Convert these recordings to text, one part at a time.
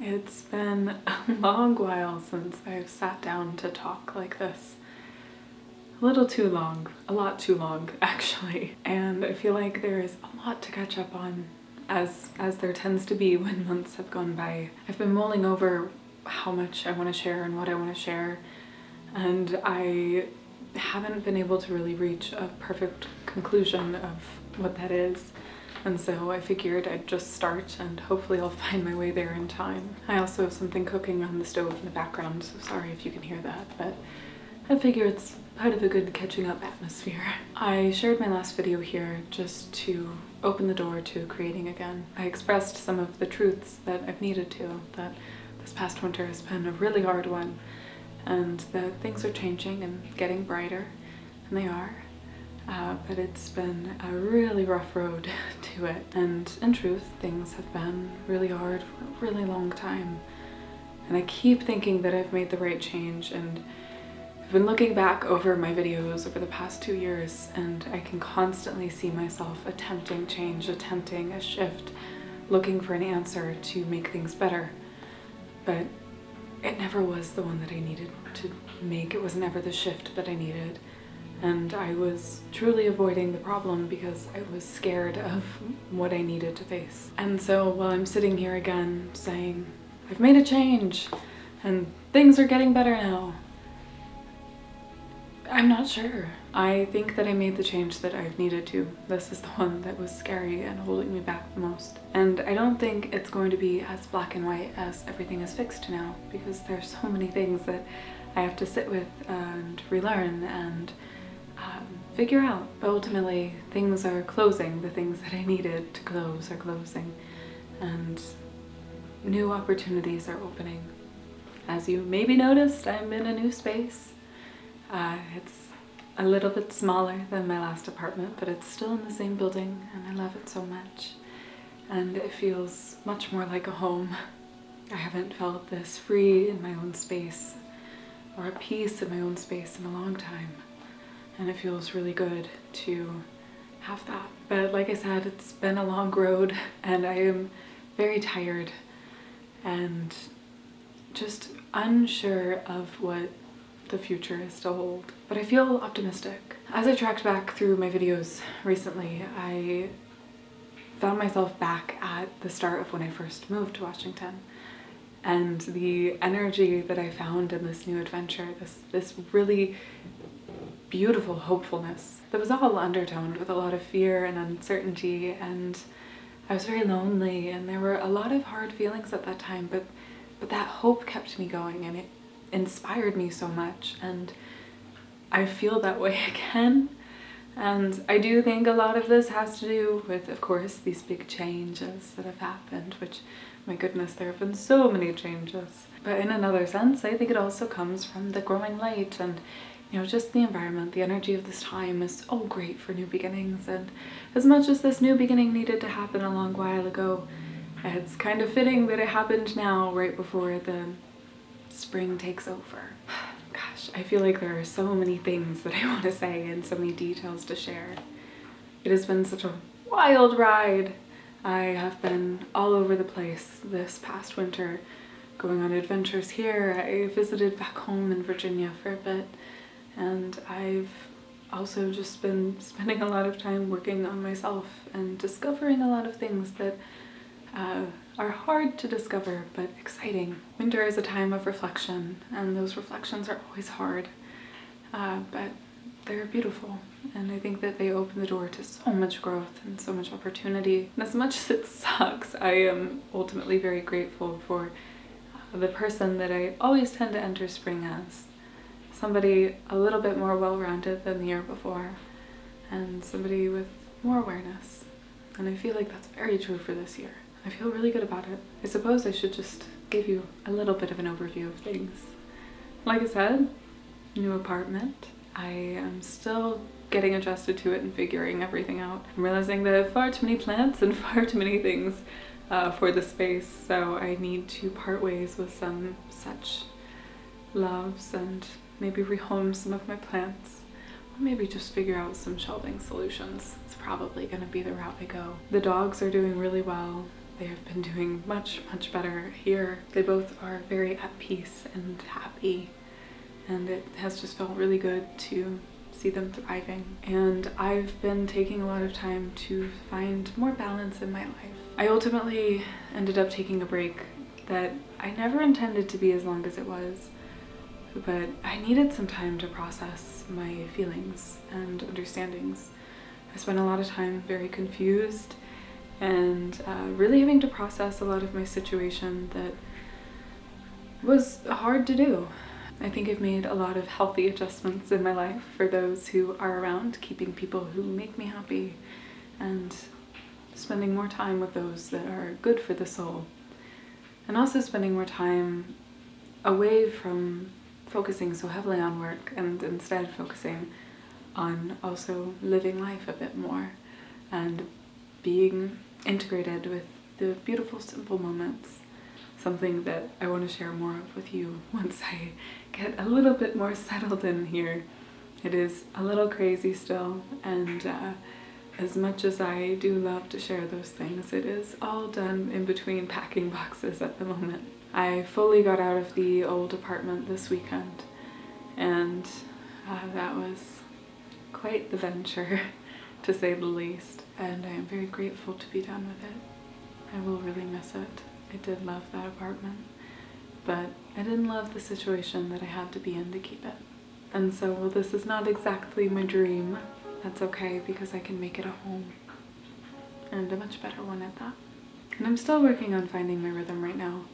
It's been a long while since I've sat down to talk like this. A little too long, a lot too long actually. And I feel like there is a lot to catch up on, as there tends to be when months have gone by. I've been mulling over how much I want to share and what I want to share, and I haven't been able to really reach a perfect conclusion of what that is. And so I figured I'd just start and hopefully I'll find my way there in time. I also have something cooking on the stove in the background, so sorry if you can hear that, but I figure it's part of a good catching up atmosphere. I shared my last video here just to open the door to creating again. I expressed some of the truths that I've needed to, that this past winter has been a really hard one, and that things are changing and getting brighter, and they are. But it's been a really rough road to it, and in truth things have been really hard for a really long time, and I keep thinking that I've made the right change. And I've been looking back over my videos over the past 2 years, and I can constantly see myself attempting change, attempting a shift, looking for an answer to make things better, but it never was the one that I needed to make. It was never the shift that I needed. And I was truly avoiding the problem because I was scared of what I needed to face. And so while I'm sitting here again saying, I've made a change and things are getting better now, I'm not sure. I think that I made the change that I've needed to. This is the one that was scary and holding me back the most. And I don't think it's going to be as black and white as everything is fixed now, because there's so many things that I have to sit with and relearn and figure out. But ultimately, things are closing. The things that I needed to close are closing, and new opportunities are opening. As you maybe noticed, I'm in a new space. It's a little bit smaller than my last apartment, but it's still in the same building, and I love it so much. And it feels much more like a home. I haven't felt this free in my own space, or at peace in my own space, in a long time. And it feels really good to have that. But like I said, it's been a long road, and I am very tired and just unsure of what the future is to hold. But I feel optimistic. As I tracked back through my videos recently, I found myself back at the start of when I first moved to Washington. And the energy that I found in this new adventure, this really beautiful hopefulness that was all undertoned with a lot of fear and uncertainty, and I was very lonely, and there were a lot of hard feelings at that time, but that hope kept me going, and it inspired me so much, and I feel that way again. And I do think a lot of this has to do with, of course, these big changes that have happened, which, my goodness, there have been so many changes. But in another sense, I think it also comes from the growing light and, you know, just the environment. The energy of this time is so great for new beginnings, and as much as this new beginning needed to happen a long while ago, it's kind of fitting that it happened now, right before the spring takes over. Gosh, I feel like there are so many things that I want to say and so many details to share. It has been such a wild ride. I have been all over the place this past winter, going on adventures here. I visited back home in Virginia for a bit, and I've also just been spending a lot of time working on myself and discovering a lot of things that are hard to discover but exciting. Winter is a time of reflection, and those reflections are always hard, but they're beautiful, and I think that they open the door to so much growth and so much opportunity. And as much as it sucks, I am ultimately very grateful for the person that I always tend to enter spring as. Somebody a little bit more well-rounded than the year before, and somebody with more awareness. And I feel like that's very true for this year. I feel really good about it. I suppose I should just give you a little bit of an overview of things. Like I said, new apartment. I am still getting adjusted to it and figuring everything out. I'm realizing that I have far too many plants and far too many things for the space, so I need to part ways with some such loves and maybe rehome some of my plants. Or maybe just figure out some shelving solutions. It's probably going to be the route I go. The dogs are doing really well. They have been doing much, much better here. They both are very at peace and happy, and it has just felt really good to see them thriving. And I've been taking a lot of time to find more balance in my life. I ultimately ended up taking a break that I never intended to be as long as it was, but I needed some time to process my feelings and understandings. I spent a lot of time very confused and really having to process a lot of my situation that was hard to do. I think I've made a lot of healthy adjustments in my life for those who are around, keeping people who make me happy and spending more time with those that are good for the soul. And also spending more time away from focusing so heavily on work and instead focusing on also living life a bit more and being integrated with the beautiful, simple moments. Something that I want to share more of with you once I get a little bit more settled in here. It is a little crazy still, and as much as I do love to share those things, it is all done in between packing boxes at the moment. I fully got out of the old apartment this weekend, and that was quite the venture, to say the least, and I am very grateful to be done with it. I will really miss it. I did love that apartment, but I didn't love the situation that I had to be in to keep it. And so while this is not exactly my dream, that's okay, because I can make it a home, and a much better one at that. And I'm still working on finding my rhythm right now.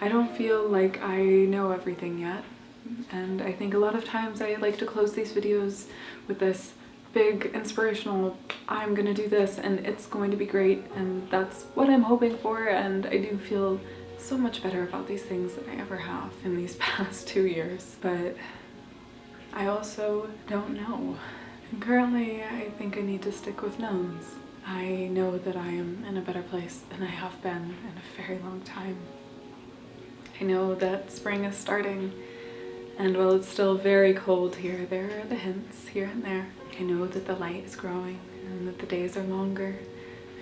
I don't feel like I know everything yet, and I think a lot of times I like to close these videos with this big inspirational, I'm gonna do this and it's going to be great, and that's what I'm hoping for, and I do feel so much better about these things than I ever have in these past 2 years, but I also don't know. And currently I think I need to stick with knowns. I know that I am in a better place than I have been in a very long time. I know that spring is starting, and while it's still very cold here, there are the hints here and there. I know that the light is growing and that the days are longer.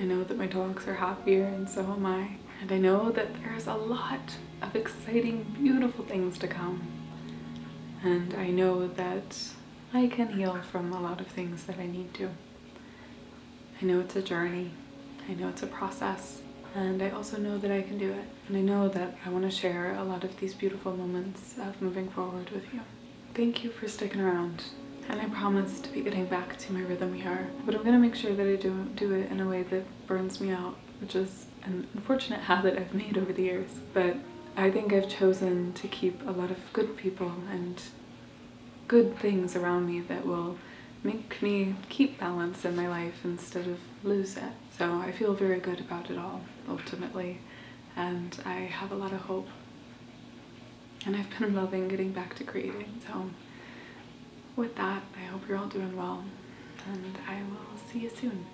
I know that my dogs are happier, and so am I. And I know that there's a lot of exciting, beautiful things to come. And I know that I can heal from a lot of things that I need to. I know it's a journey. I know it's a process. And I also know that I can do it. And I know that I want to share a lot of these beautiful moments of moving forward with you. Thank you for sticking around. And I promise to be getting back to my rhythm here. But I'm going to make sure that I don't do it in a way that burns me out, which is an unfortunate habit I've made over the years. But I think I've chosen to keep a lot of good people and good things around me that will make me keep balance in my life instead of lose it. So I feel very good about it all, ultimately, and I have a lot of hope. And I've been loving getting back to creating. So with that, I hope you're all doing well, and I will see you soon.